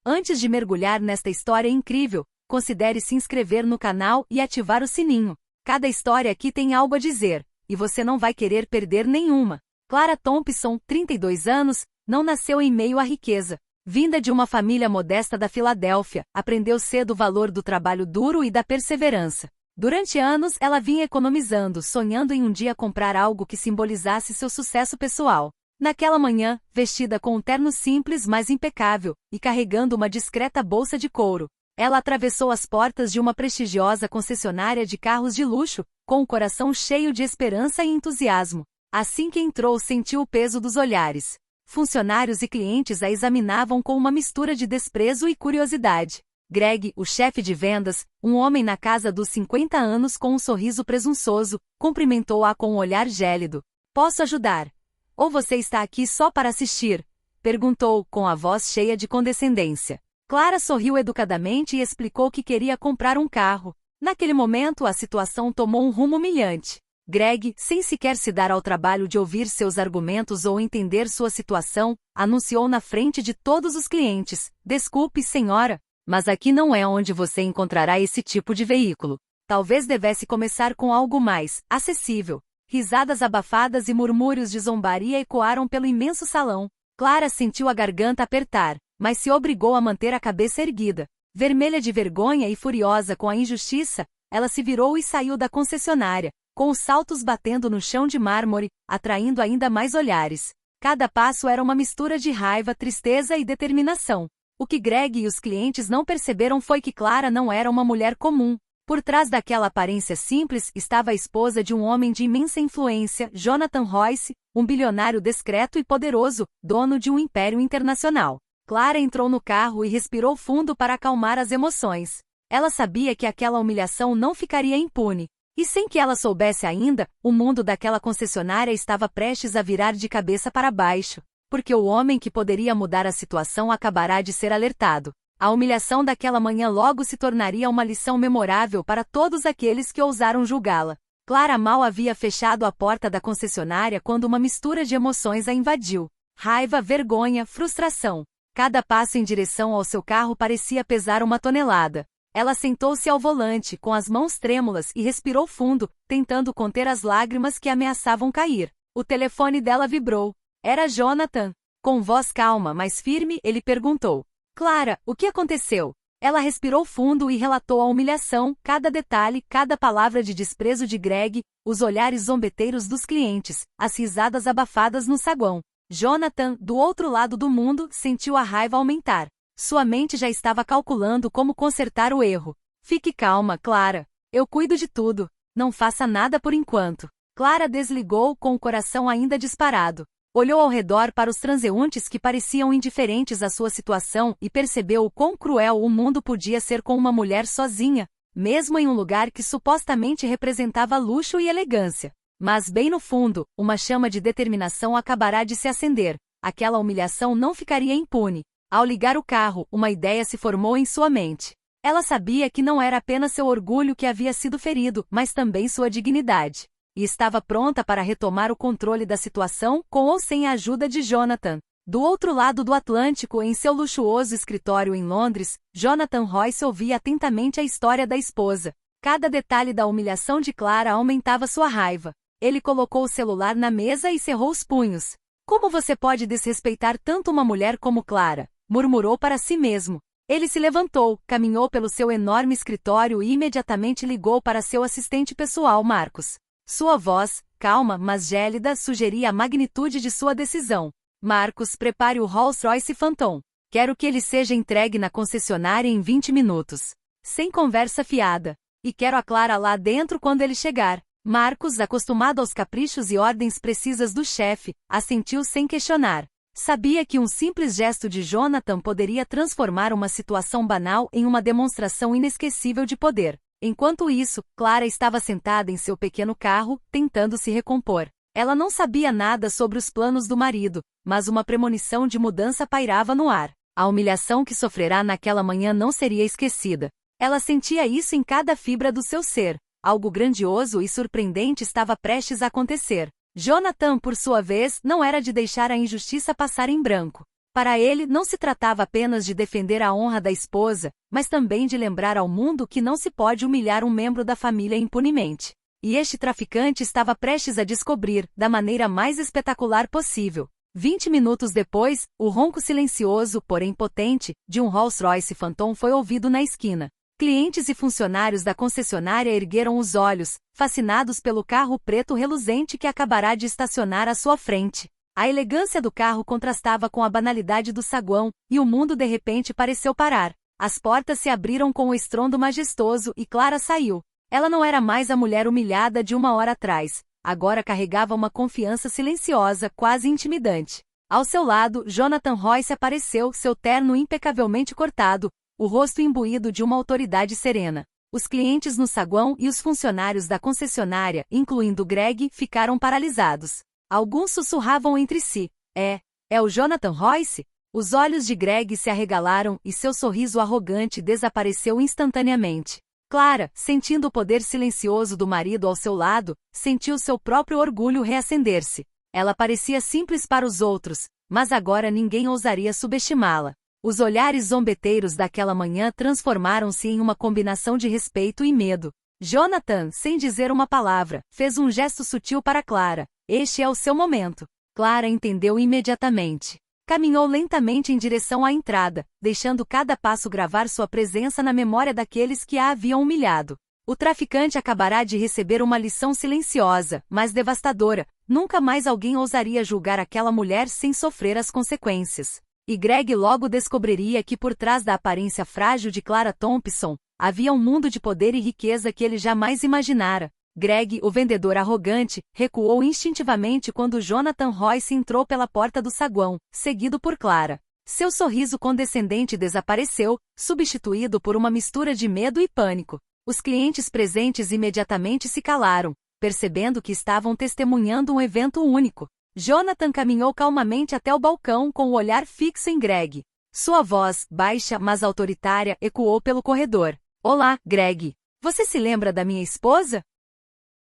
Antes de mergulhar nesta história incrível, considere se inscrever no canal e ativar o sininho. Cada história aqui tem algo a dizer, e você não vai querer perder nenhuma. Clara Thompson, 32 anos, não nasceu em meio à riqueza. Vinda de uma família modesta da Filadélfia, aprendeu cedo o valor do trabalho duro e da perseverança. Durante anos, ela vinha economizando, sonhando em um dia comprar algo que simbolizasse seu sucesso pessoal. Naquela manhã, vestida com um terno simples mas impecável, e carregando uma discreta bolsa de couro, ela atravessou as portas de uma prestigiosa concessionária de carros de luxo, com o coração cheio de esperança e entusiasmo. Assim que entrou, sentiu o peso dos olhares. Funcionários e clientes a examinavam com uma mistura de desprezo e curiosidade. Greg, o chefe de vendas, um homem na casa dos 50 anos com um sorriso presunçoso, cumprimentou-a com um olhar gélido. "Posso ajudar? Ou você está aqui só para assistir?" perguntou, com a voz cheia de condescendência. Clara sorriu educadamente e explicou que queria comprar um carro. Naquele momento, a situação tomou um rumo humilhante. Greg, sem sequer se dar ao trabalho de ouvir seus argumentos ou entender sua situação, anunciou na frente de todos os clientes: "Desculpe, senhora, mas aqui não é onde você encontrará esse tipo de veículo. Talvez devesse começar com algo mais acessível." Risadas abafadas e murmúrios de zombaria ecoaram pelo imenso salão. Clara sentiu a garganta apertar, mas se obrigou a manter a cabeça erguida. Vermelha de vergonha e furiosa com a injustiça, ela se virou e saiu da concessionária, com os saltos batendo no chão de mármore, atraindo ainda mais olhares. Cada passo era uma mistura de raiva, tristeza e determinação. O que Greg e os clientes não perceberam foi que Clara não era uma mulher comum. Por trás daquela aparência simples estava a esposa de um homem de imensa influência, Jonathan Royce, um bilionário discreto e poderoso, dono de um império internacional. Clara entrou no carro e respirou fundo para acalmar as emoções. Ela sabia que aquela humilhação não ficaria impune. E sem que ela soubesse ainda, o mundo daquela concessionária estava prestes a virar de cabeça para baixo, porque o homem que poderia mudar a situação acabará de ser alertado. A humilhação daquela manhã logo se tornaria uma lição memorável para todos aqueles que ousaram julgá-la. Clara mal havia fechado a porta da concessionária quando uma mistura de emoções a invadiu. Raiva, vergonha, frustração. Cada passo em direção ao seu carro parecia pesar uma tonelada. Ela sentou-se ao volante, com as mãos trêmulas, e respirou fundo, tentando conter as lágrimas que ameaçavam cair. O telefone dela vibrou. Era Jonathan. Com voz calma, mas firme, ele perguntou: "Clara, o que aconteceu?" Ela respirou fundo e relatou a humilhação, cada detalhe, cada palavra de desprezo de Greg, os olhares zombeteiros dos clientes, as risadas abafadas no saguão. Jonathan, do outro lado do mundo, sentiu a raiva aumentar. Sua mente já estava calculando como consertar o erro. "Fique calma, Clara. Eu cuido de tudo. Não faça nada por enquanto." Clara desligou com o coração ainda disparado. Olhou ao redor para os transeuntes que pareciam indiferentes à sua situação e percebeu o quão cruel o mundo podia ser com uma mulher sozinha, mesmo em um lugar que supostamente representava luxo e elegância. Mas bem no fundo, uma chama de determinação acabará de se acender. Aquela humilhação não ficaria impune. Ao ligar o carro, uma ideia se formou em sua mente. Ela sabia que não era apenas seu orgulho que havia sido ferido, mas também sua dignidade. E estava pronta para retomar o controle da situação, com ou sem a ajuda de Jonathan. Do outro lado do Atlântico, em seu luxuoso escritório em Londres, Jonathan Royce ouvia atentamente a história da esposa. Cada detalhe da humilhação de Clara aumentava sua raiva. Ele colocou o celular na mesa e cerrou os punhos. "Como você pode desrespeitar tanto uma mulher como Clara?" murmurou para si mesmo. Ele se levantou, caminhou pelo seu enorme escritório e imediatamente ligou para seu assistente pessoal, Marcos. Sua voz, calma mas gélida, sugeria a magnitude de sua decisão. "Marcos, prepare o Rolls-Royce Phantom. Quero que ele seja entregue na concessionária em 20 minutos. Sem conversa fiada. E quero a Clara lá dentro quando ele chegar." Marcos, acostumado aos caprichos e ordens precisas do chefe, assentiu sem questionar. Sabia que um simples gesto de Jonathan poderia transformar uma situação banal em uma demonstração inesquecível de poder. Enquanto isso, Clara estava sentada em seu pequeno carro, tentando se recompor. Ela não sabia nada sobre os planos do marido, mas uma premonição de mudança pairava no ar. A humilhação que sofrerá naquela manhã não seria esquecida. Ela sentia isso em cada fibra do seu ser. Algo grandioso e surpreendente estava prestes a acontecer. Jonathan, por sua vez, não era de deixar a injustiça passar em branco. Para ele, não se tratava apenas de defender a honra da esposa, mas também de lembrar ao mundo que não se pode humilhar um membro da família impunemente. E este traficante estava prestes a descobrir, da maneira mais espetacular possível. 20 minutos depois, o ronco silencioso, porém potente, de um Rolls-Royce Phantom foi ouvido na esquina. Clientes e funcionários da concessionária ergueram os olhos, fascinados pelo carro preto reluzente que acabará de estacionar à sua frente. A elegância do carro contrastava com a banalidade do saguão, e o mundo de repente pareceu parar. As portas se abriram com um estrondo majestoso e Clara saiu. Ela não era mais a mulher humilhada de uma hora atrás. Agora carregava uma confiança silenciosa, quase intimidante. Ao seu lado, Jonathan Royce apareceu, seu terno impecavelmente cortado, o rosto imbuído de uma autoridade serena. Os clientes no saguão e os funcionários da concessionária, incluindo Greg, ficaram paralisados. Alguns sussurravam entre si. É o Jonathan Royce? Os olhos de Greg se arregalaram e seu sorriso arrogante desapareceu instantaneamente. Clara, sentindo o poder silencioso do marido ao seu lado, sentiu seu próprio orgulho reacender-se. Ela parecia simples para os outros, mas agora ninguém ousaria subestimá-la. Os olhares zombeteiros daquela manhã transformaram-se em uma combinação de respeito e medo. Jonathan, sem dizer uma palavra, fez um gesto sutil para Clara. Este é o seu momento. Clara entendeu imediatamente. Caminhou lentamente em direção à entrada, deixando cada passo gravar sua presença na memória daqueles que a haviam humilhado. O traficante acabará de receber uma lição silenciosa, mas devastadora. Nunca mais alguém ousaria julgar aquela mulher sem sofrer as consequências. E Greg logo descobriria que por trás da aparência frágil de Clara Thompson, havia um mundo de poder e riqueza que ele jamais imaginara. Greg, o vendedor arrogante, recuou instintivamente quando Jonathan Royce entrou pela porta do saguão, seguido por Clara. Seu sorriso condescendente desapareceu, substituído por uma mistura de medo e pânico. Os clientes presentes imediatamente se calaram, percebendo que estavam testemunhando um evento único. Jonathan caminhou calmamente até o balcão com o olhar fixo em Greg. Sua voz, baixa mas autoritária, ecoou pelo corredor. Olá, Greg. Você se lembra da minha esposa?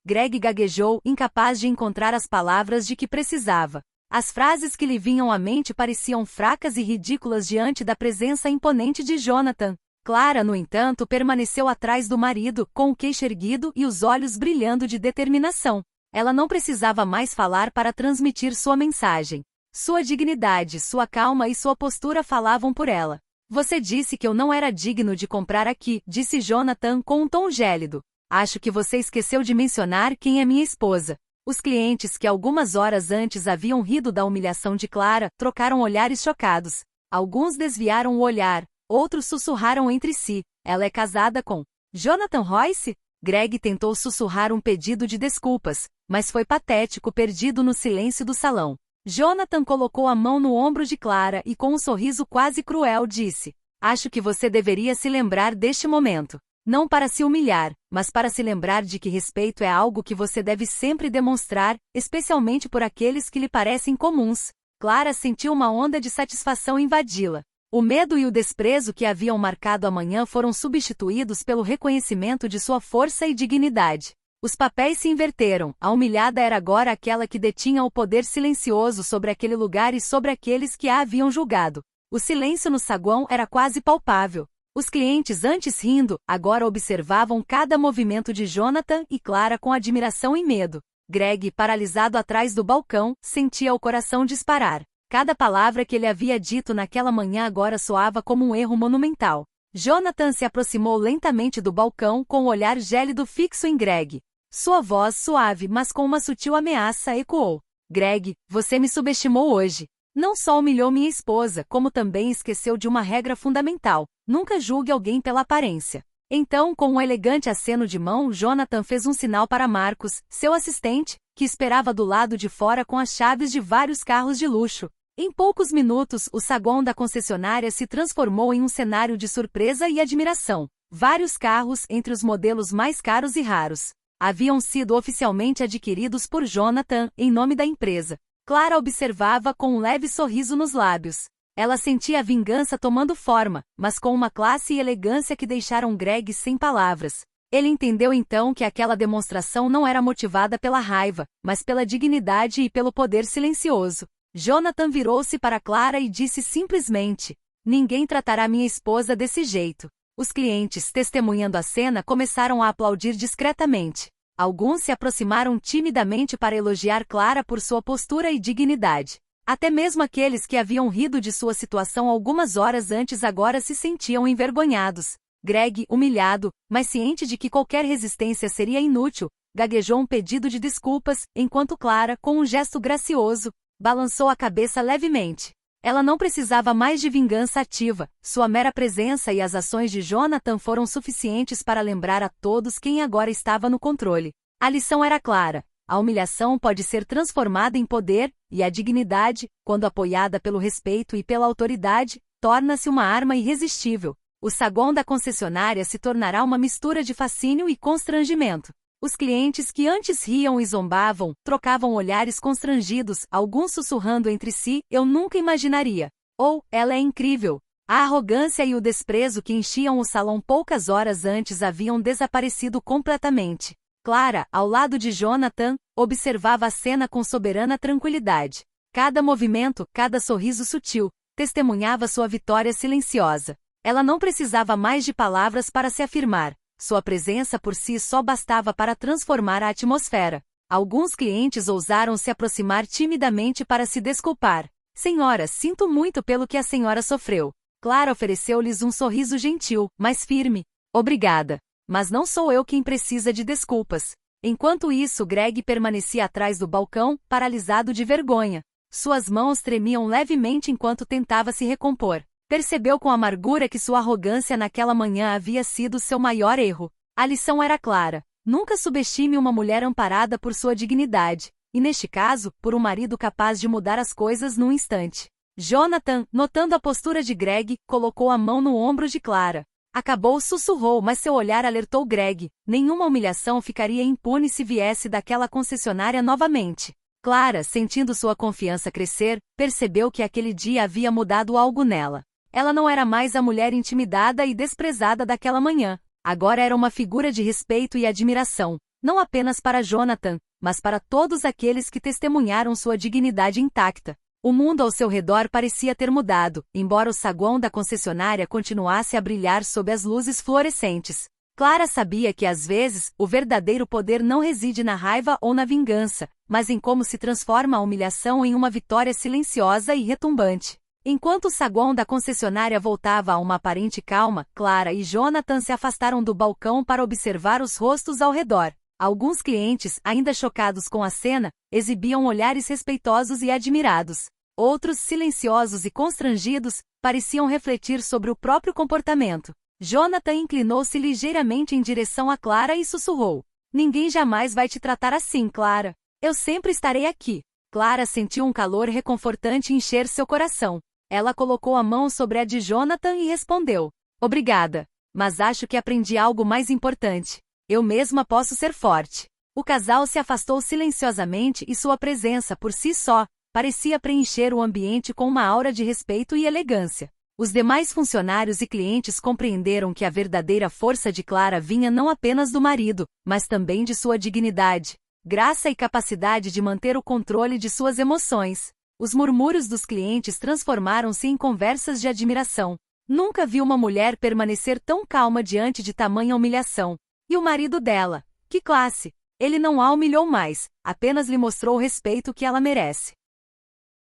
Greg gaguejou, incapaz de encontrar as palavras de que precisava. As frases que lhe vinham à mente pareciam fracas e ridículas diante da presença imponente de Jonathan. Clara, no entanto, permaneceu atrás do marido, com o queixo erguido e os olhos brilhando de determinação. Ela não precisava mais falar para transmitir sua mensagem. Sua dignidade, sua calma e sua postura falavam por ela. Você disse que eu não era digno de comprar aqui, disse Jonathan com um tom gélido. Acho que você esqueceu de mencionar quem é minha esposa. Os clientes que algumas horas antes haviam rido da humilhação de Clara, trocaram olhares chocados. Alguns desviaram o olhar, outros sussurraram entre si. Ela é casada com Jonathan Royce? Greg tentou sussurrar um pedido de desculpas, mas foi patético, perdido no silêncio do salão. Jonathan colocou a mão no ombro de Clara e com um sorriso quase cruel disse: Acho que você deveria se lembrar deste momento. Não para se humilhar, mas para se lembrar de que respeito é algo que você deve sempre demonstrar, especialmente por aqueles que lhe parecem comuns. Clara sentiu uma onda de satisfação invadi-la. O medo e o desprezo que haviam marcado a manhã foram substituídos pelo reconhecimento de sua força e dignidade. Os papéis se inverteram, a humilhada era agora aquela que detinha o poder silencioso sobre aquele lugar e sobre aqueles que a haviam julgado. O silêncio no saguão era quase palpável. Os clientes, antes rindo, agora observavam cada movimento de Jonathan e Clara com admiração e medo. Greg, paralisado atrás do balcão, sentia o coração disparar. Cada palavra que ele havia dito naquela manhã agora soava como um erro monumental. Jonathan se aproximou lentamente do balcão com o olhar gélido fixo em Greg. Sua voz suave, mas com uma sutil ameaça, ecoou. Greg, você me subestimou hoje. Não só humilhou minha esposa, como também esqueceu de uma regra fundamental. Nunca julgue alguém pela aparência. Então, com um elegante aceno de mão, Jonathan fez um sinal para Marcos, seu assistente, que esperava do lado de fora com as chaves de vários carros de luxo. Em poucos minutos, o saguão da concessionária se transformou em um cenário de surpresa e admiração. Vários carros, entre os modelos mais caros e raros, haviam sido oficialmente adquiridos por Jonathan, em nome da empresa. Clara observava com um leve sorriso nos lábios. Ela sentia a vingança tomando forma, mas com uma classe e elegância que deixaram Greg sem palavras. Ele entendeu então que aquela demonstração não era motivada pela raiva, mas pela dignidade e pelo poder silencioso. Jonathan virou-se para Clara e disse simplesmente: "Ninguém tratará minha esposa desse jeito." Os clientes, testemunhando a cena, começaram a aplaudir discretamente. Alguns se aproximaram timidamente para elogiar Clara por sua postura e dignidade. Até mesmo aqueles que haviam rido de sua situação algumas horas antes agora se sentiam envergonhados. Greg, humilhado, mas ciente de que qualquer resistência seria inútil, gaguejou um pedido de desculpas, enquanto Clara, com um gesto gracioso, balançou a cabeça levemente. Ela não precisava mais de vingança ativa, sua mera presença e as ações de Jonathan foram suficientes para lembrar a todos quem agora estava no controle. A lição era clara: a humilhação pode ser transformada em poder, e a dignidade, quando apoiada pelo respeito e pela autoridade, torna-se uma arma irresistível. O saguão da concessionária se tornará uma mistura de fascínio e constrangimento. Os clientes que antes riam e zombavam, trocavam olhares constrangidos, alguns sussurrando entre si: "Eu nunca imaginaria." Ou, "Ela é incrível." A arrogância e o desprezo que enchiam o salão poucas horas antes haviam desaparecido completamente. Clara, ao lado de Jonathan, observava a cena com soberana tranquilidade. Cada movimento, cada sorriso sutil, testemunhava sua vitória silenciosa. Ela não precisava mais de palavras para se afirmar. Sua presença por si só bastava para transformar a atmosfera. Alguns clientes ousaram se aproximar timidamente para se desculpar. "Senhora, sinto muito pelo que a senhora sofreu." Clara ofereceu-lhes um sorriso gentil, mas firme. "Obrigada. Mas não sou eu quem precisa de desculpas." Enquanto isso, Greg permanecia atrás do balcão, paralisado de vergonha. Suas mãos tremiam levemente enquanto tentava se recompor. Percebeu com amargura que sua arrogância naquela manhã havia sido seu maior erro. A lição era clara: nunca subestime uma mulher amparada por sua dignidade, e neste caso, por um marido capaz de mudar as coisas num instante. Jonathan, notando a postura de Greg, colocou a mão no ombro de Clara. "Acabou", sussurrou, mas seu olhar alertou Greg: nenhuma humilhação ficaria impune se viesse daquela concessionária novamente. Clara, sentindo sua confiança crescer, percebeu que aquele dia havia mudado algo nela. Ela não era mais a mulher intimidada e desprezada daquela manhã. Agora era uma figura de respeito e admiração, não apenas para Jonathan, mas para todos aqueles que testemunharam sua dignidade intacta. O mundo ao seu redor parecia ter mudado, embora o saguão da concessionária continuasse a brilhar sob as luzes fluorescentes. Clara sabia que às vezes, o verdadeiro poder não reside na raiva ou na vingança, mas em como se transforma a humilhação em uma vitória silenciosa e retumbante. Enquanto o saguão da concessionária voltava a uma aparente calma, Clara e Jonathan se afastaram do balcão para observar os rostos ao redor. Alguns clientes, ainda chocados com a cena, exibiam olhares respeitosos e admirados. Outros, silenciosos e constrangidos, pareciam refletir sobre o próprio comportamento. Jonathan inclinou-se ligeiramente em direção a Clara e sussurrou: "Ninguém jamais vai te tratar assim, Clara. Eu sempre estarei aqui." Clara sentiu um calor reconfortante encher seu coração. Ela colocou a mão sobre a de Jonathan e respondeu: "Obrigada. Mas acho que aprendi algo mais importante. Eu mesma posso ser forte." O casal se afastou silenciosamente e sua presença por si só parecia preencher o ambiente com uma aura de respeito e elegância. Os demais funcionários e clientes compreenderam que a verdadeira força de Clara vinha não apenas do marido, mas também de sua dignidade, graça e capacidade de manter o controle de suas emoções. Os murmúrios dos clientes transformaram-se em conversas de admiração. Nunca vi uma mulher permanecer tão calma diante de tamanha humilhação. E o marido dela? Que classe! Ele não a humilhou mais, apenas lhe mostrou o respeito que ela merece.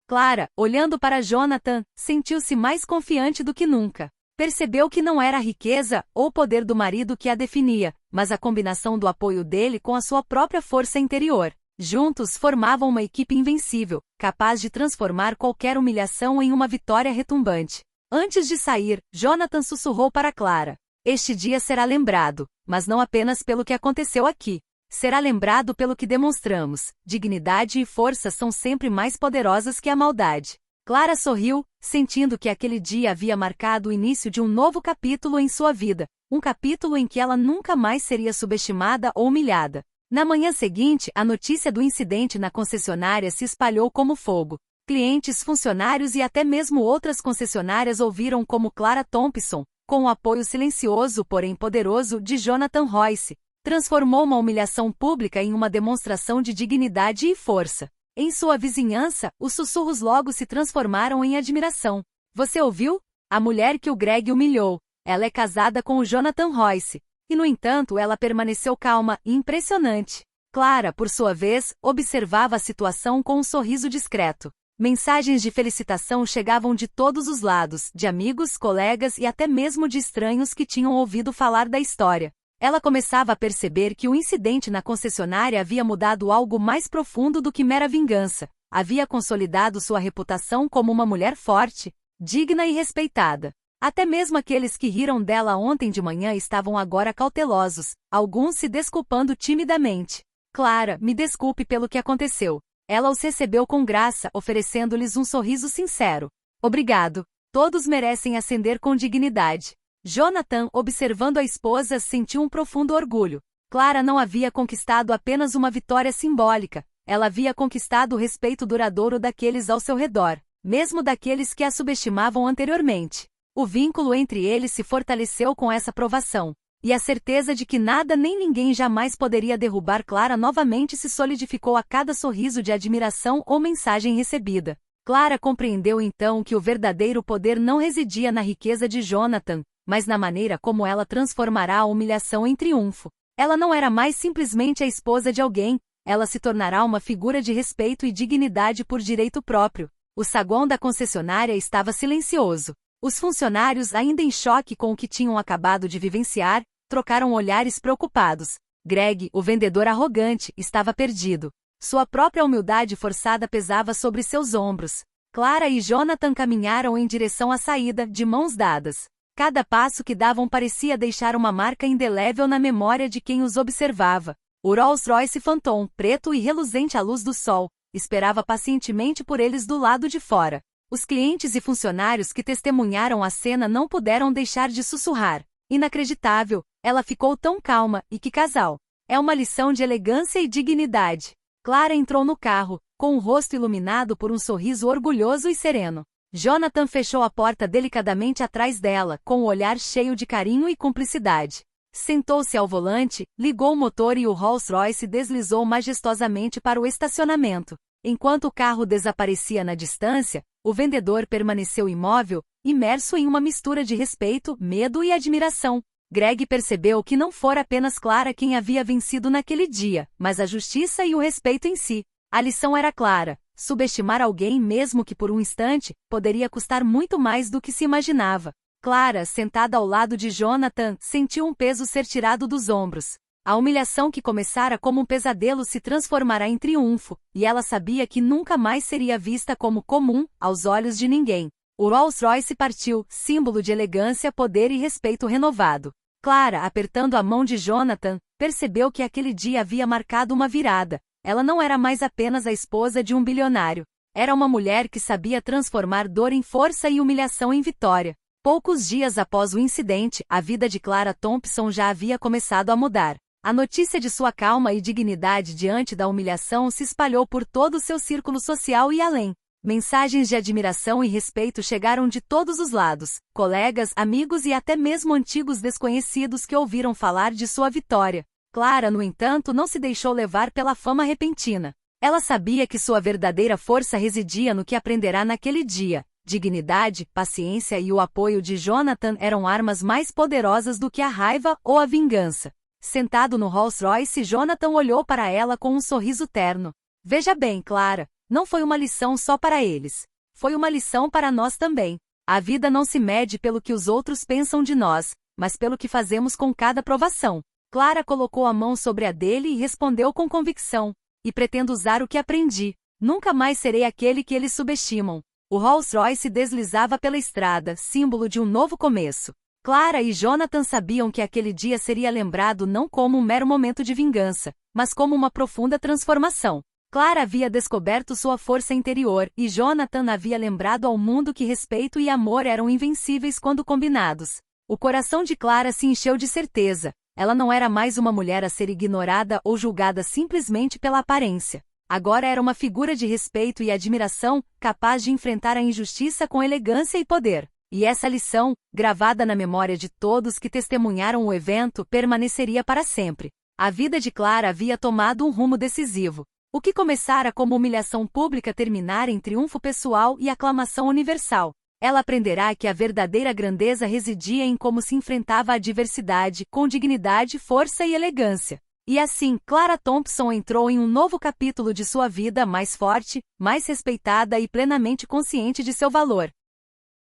Clara, olhando para Jonathan, sentiu-se mais confiante do que nunca. Percebeu que não era a riqueza ou o poder do marido que a definia, mas a combinação do apoio dele com a sua própria força interior. Juntos formavam uma equipe invencível, capaz de transformar qualquer humilhação em uma vitória retumbante. Antes de sair, Jonathan sussurrou para Clara: "Este dia será lembrado, mas não apenas pelo que aconteceu aqui. Será lembrado pelo que demonstramos. Dignidade e força são sempre mais poderosas que a maldade." Clara sorriu, sentindo que aquele dia havia marcado o início de um novo capítulo em sua vida, um capítulo em que ela nunca mais seria subestimada ou humilhada. Na manhã seguinte, a notícia do incidente na concessionária se espalhou como fogo. Clientes, funcionários e até mesmo outras concessionárias ouviram como Clara Thompson, com o apoio silencioso porém poderoso de Jonathan Royce, transformou uma humilhação pública em uma demonstração de dignidade e força. Em sua vizinhança, os sussurros logo se transformaram em admiração. Você ouviu? A mulher que o Greg humilhou. Ela é casada com o Jonathan Royce. E, no entanto, ela permaneceu calma e impressionante. Clara, por sua vez, observava a situação com um sorriso discreto. Mensagens de felicitação chegavam de todos os lados, de amigos, colegas e até mesmo de estranhos que tinham ouvido falar da história. Ela começava a perceber que o incidente na concessionária havia mudado algo mais profundo do que mera vingança. Havia consolidado sua reputação como uma mulher forte, digna e respeitada. Até mesmo aqueles que riram dela ontem de manhã estavam agora cautelosos, alguns se desculpando timidamente. Clara, me desculpe pelo que aconteceu. Ela os recebeu com graça, oferecendo-lhes um sorriso sincero. Obrigado. Todos merecem ascender com dignidade. Jonathan, observando a esposa, sentiu um profundo orgulho. Clara não havia conquistado apenas uma vitória simbólica, ela havia conquistado o respeito duradouro daqueles ao seu redor, mesmo daqueles que a subestimavam anteriormente. O vínculo entre eles se fortaleceu com essa provação, e a certeza de que nada nem ninguém jamais poderia derrubar Clara novamente se solidificou a cada sorriso de admiração ou mensagem recebida. Clara compreendeu então que o verdadeiro poder não residia na riqueza de Jonathan, mas na maneira como ela transformará a humilhação em triunfo. Ela não era mais simplesmente a esposa de alguém, ela se tornará uma figura de respeito e dignidade por direito próprio. O saguão da concessionária estava silencioso. Os funcionários, ainda em choque com o que tinham acabado de vivenciar, trocaram olhares preocupados. Greg, o vendedor arrogante, estava perdido. Sua própria humildade forçada pesava sobre seus ombros. Clara e Jonathan caminharam em direção à saída, de mãos dadas. Cada passo que davam parecia deixar uma marca indelével na memória de quem os observava. O Rolls-Royce Phantom, preto e reluzente à luz do sol, esperava pacientemente por eles do lado de fora. Os clientes e funcionários que testemunharam a cena não puderam deixar de sussurrar. Inacreditável, ela ficou tão calma, e que casal. É uma lição de elegância e dignidade. Clara entrou no carro, com o rosto iluminado por um sorriso orgulhoso e sereno. Jonathan fechou a porta delicadamente atrás dela, com o olhar cheio de carinho e cumplicidade. Sentou-se ao volante, ligou o motor e o Rolls-Royce deslizou majestosamente para o estacionamento. Enquanto o carro desaparecia na distância, o vendedor permaneceu imóvel, imerso em uma mistura de respeito, medo e admiração. Greg percebeu que não fora apenas Clara quem havia vencido naquele dia, mas a justiça e o respeito em si. A lição era clara: subestimar alguém, mesmo que por um instante, poderia custar muito mais do que se imaginava. Clara, sentada ao lado de Jonathan, sentiu um peso ser tirado dos ombros. A humilhação que começara como um pesadelo se transformará em triunfo, e ela sabia que nunca mais seria vista como comum, aos olhos de ninguém. O Rolls-Royce partiu, símbolo de elegância, poder e respeito renovado. Clara, apertando a mão de Jonathan, percebeu que aquele dia havia marcado uma virada. Ela não era mais apenas a esposa de um bilionário. Era uma mulher que sabia transformar dor em força e humilhação em vitória. Poucos dias após o incidente, a vida de Clara Thompson já havia começado a mudar. A notícia de sua calma e dignidade diante da humilhação se espalhou por todo o seu círculo social e além. Mensagens de admiração e respeito chegaram de todos os lados, colegas, amigos e até mesmo antigos desconhecidos que ouviram falar de sua vitória. Clara, no entanto, não se deixou levar pela fama repentina. Ela sabia que sua verdadeira força residia no que aprenderá naquele dia. Dignidade, paciência e o apoio de Jonathan eram armas mais poderosas do que a raiva ou a vingança. Sentado no Rolls-Royce, Jonathan olhou para ela com um sorriso terno. Veja bem, Clara, não foi uma lição só para eles. Foi uma lição para nós também. A vida não se mede pelo que os outros pensam de nós, mas pelo que fazemos com cada provação. Clara colocou a mão sobre a dele e respondeu com convicção. E pretendo usar o que aprendi. Nunca mais serei aquele que eles subestimam. O Rolls-Royce deslizava pela estrada, símbolo de um novo começo. Clara e Jonathan sabiam que aquele dia seria lembrado não como um mero momento de vingança, mas como uma profunda transformação. Clara havia descoberto sua força interior, e Jonathan havia lembrado ao mundo que respeito e amor eram invencíveis quando combinados. O coração de Clara se encheu de certeza. Ela não era mais uma mulher a ser ignorada ou julgada simplesmente pela aparência. Agora era uma figura de respeito e admiração, capaz de enfrentar a injustiça com elegância e poder. E essa lição, gravada na memória de todos que testemunharam o evento, permaneceria para sempre. A vida de Clara havia tomado um rumo decisivo. O que começara como humilhação pública terminara em triunfo pessoal e aclamação universal. Ela aprenderá que a verdadeira grandeza residia em como se enfrentava a adversidade, com dignidade, força e elegância. E assim, Clara Thompson entrou em um novo capítulo de sua vida mais forte, mais respeitada e plenamente consciente de seu valor.